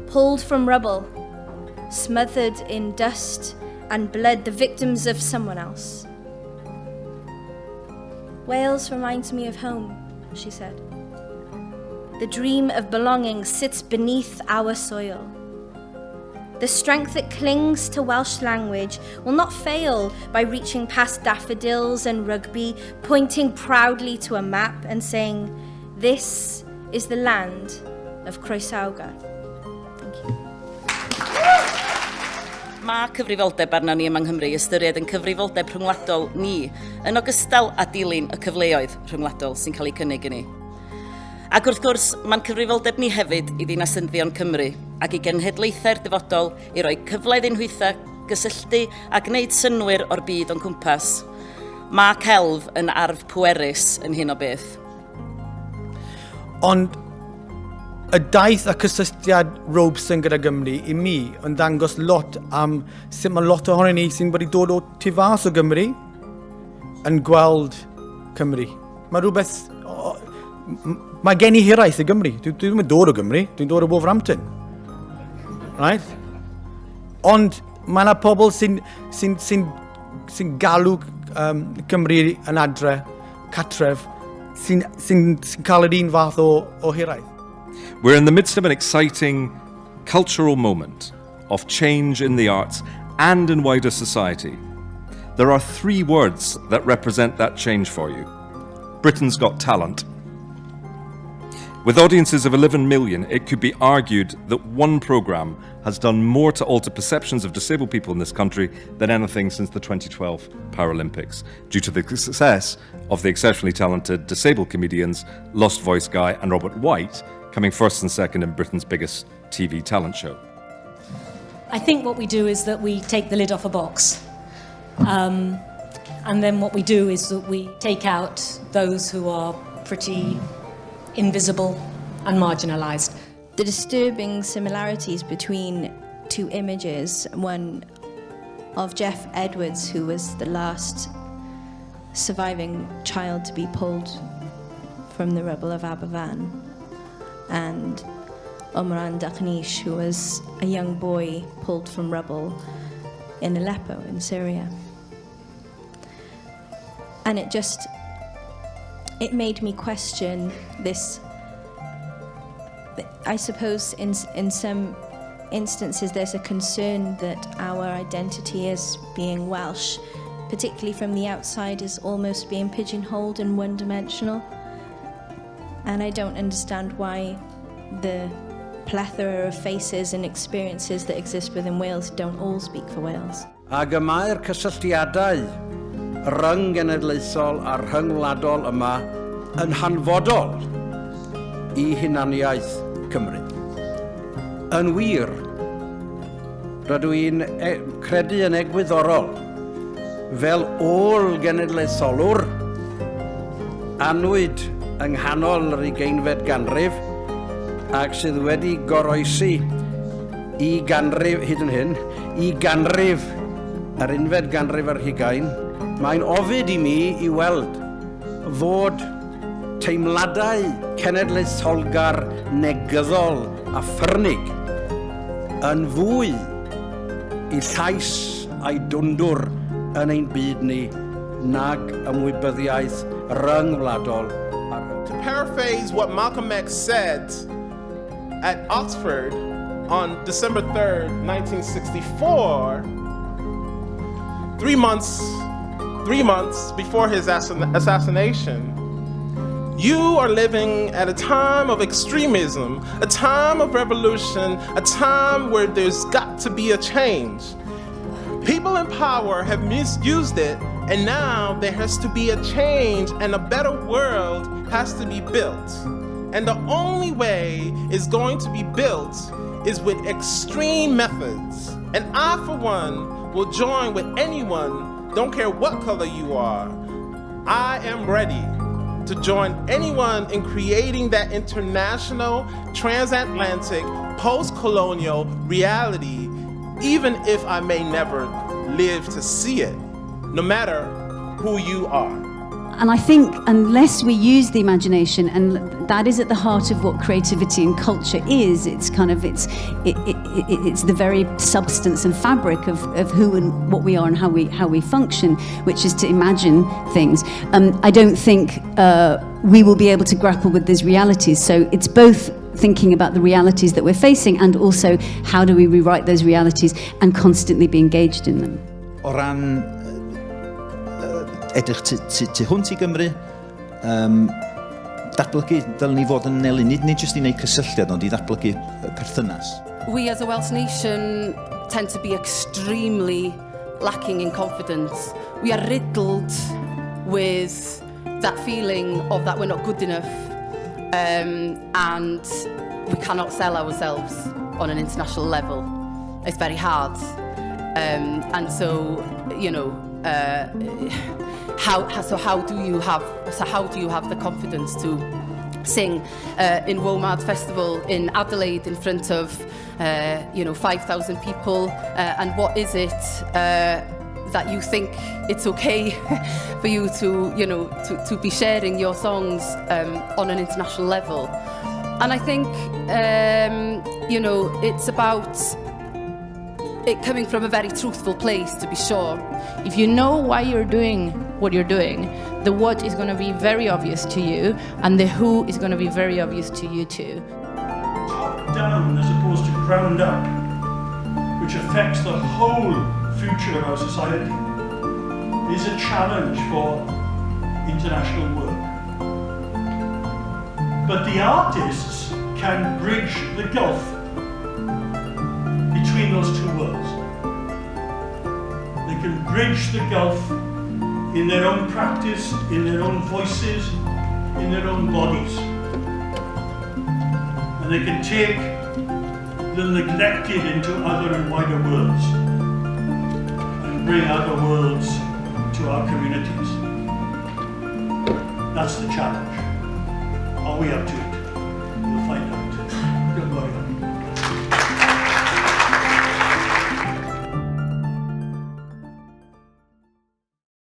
pulled from rubble, smothered in dust and blood, the victims of someone else. Wales reminds me of home, she said. The dream of belonging sits beneath our soil. The strength that clings to Welsh language will not fail by reaching past daffodils and rugby, pointing proudly to a map and saying, "This is the land of Croesawga." Thank you. Mae cyfrifoldeb arno ni yma yng Nghymru ystyried yn cyfrifoldeb rhyngwladol ni, yn ogystal â dilyn y cyfleoedd rhyngwladol sy'n cael ei cynnig i ni. Ac wrth gwrs, mae'n cyfrifoldeb ni hefyd i ddinasyddion Cymru ac i genhedlaethau'r dyfodol i roi cyfle iddyn gysylltu a gwneud synwyr o'r byd o'n cwmpas. Mae celf yn arf pwerus yn hyn o beth. Ond y daith a cysylltiad Robson gyda Gymru i mi yn dangos lot am sut mae lot ohonyn ni sy'n wedi dod o tu fas o Gymru yn gweld Cymru. Mae rhywbeth... Mae gen i hiraeth i Gymru. Dwi ddim yn dod o Gymru, dwi'n dod o Wolverhampton. Right? Ond mae yna pobl sy'n galw Cymru yn adre, catref, sy'n cael yr un fath o hiraeth. We're in the midst of an exciting cultural moment of change in the arts and in wider society. There are 3 words that represent that change for you. Britain's Got Talent. With audiences of 11 million, it could be argued that one programme has done more to alter perceptions of disabled people in this country than anything since the 2012 Paralympics, due to the success of the exceptionally talented disabled comedians Lost Voice Guy and Robert White, coming first and second in Britain's biggest TV talent show. I think what we do is that we take the lid off a box. And then what we do is that we take out those who are pretty invisible and marginalised. The disturbing similarities between 2 images, one of Jeff Edwards, who was the last surviving child to be pulled from the rubble of Aberfan, and Omran Dakhnish, who was a young boy pulled from rubble in Aleppo in Syria. And it made me question this. I suppose in some instances there's a concern that our identity as being Welsh, particularly from the outside, is almost being pigeonholed and one-dimensional. And I don't understand why the plethora of faces and experiences that exist within Wales don't all speak for Wales. Ac y mae'r cysylltiadau rhyng-genedlaethol a rhyngwladol yma yn hanfodol i hunaniaeth Cymru. Yn wir, rydw i'n credu yn egwyddorol fel ôl genedlaetholwr anwyd yng nghanol yr 20fed ganrif ac sydd wedi goroesi i ganrif hyd yn hyn, i ganrif yr 11fed ganrif ar hugain, mae'n ofid i mi i weld fod teimladau cenedlaetholgar negyddol a ffyrnig yn fwy i llais a'i dwndwr yn ein byd ni nag ymwybyddiaeth rhyngwladol. To paraphrase what Malcolm X said at Oxford on December 3rd, 1964, 3 months before his assassination, you are living at a time of extremism, a time of revolution, a time where there's got to be a change. People in power have misused it, and now there has to be a change, and a better world has to be built. And the only way it's going to be built is with extreme methods. And I, for one, will join with anyone, don't care what color you are. I am ready to join anyone in creating that international, transatlantic, post-colonial reality, even if I may never live to see it, no matter who you are. And I think unless we use the imagination, and that is at the heart of what creativity and culture is, it's kind of, it's the very substance and fabric of who and what we are and how we function, which is to imagine things. I don't think we will be able to grapple with these realities. So it's both thinking about the realities that we're facing and also how do we rewrite those realities and constantly be engaged in them. O ran edrych tu hwnt I Gymru, datblygu, dylwn ni fod yn elynydd, nid jyst I wneud cysylltiad, ond I ddatblygu perthynas. We as a Welsh nation tend to be extremely lacking in confidence. We are riddled with that feeling of that we're not good enough, and we cannot sell ourselves on an international level. It's very hard. And so, you know, how do you have the confidence to sing in WOMAD Festival in Adelaide in front of 5,000 people, and what is it that you think it's okay for you to be sharing your songs on an international level? And I think it's about it coming from a very truthful place, to be sure. If you know why you're doing what you're doing, the what is going to be very obvious to you, and the who is going to be very obvious to you too. Top down as opposed to ground up, which affects the whole future of our society, is a challenge for international work. But the artists can bridge the gulf between those two worlds. They can bridge the gulf in their own practice, in their own voices, in their own bodies. And they can take the neglected into other and wider worlds and bring other worlds to our communities. That's the challenge. Are we up to it?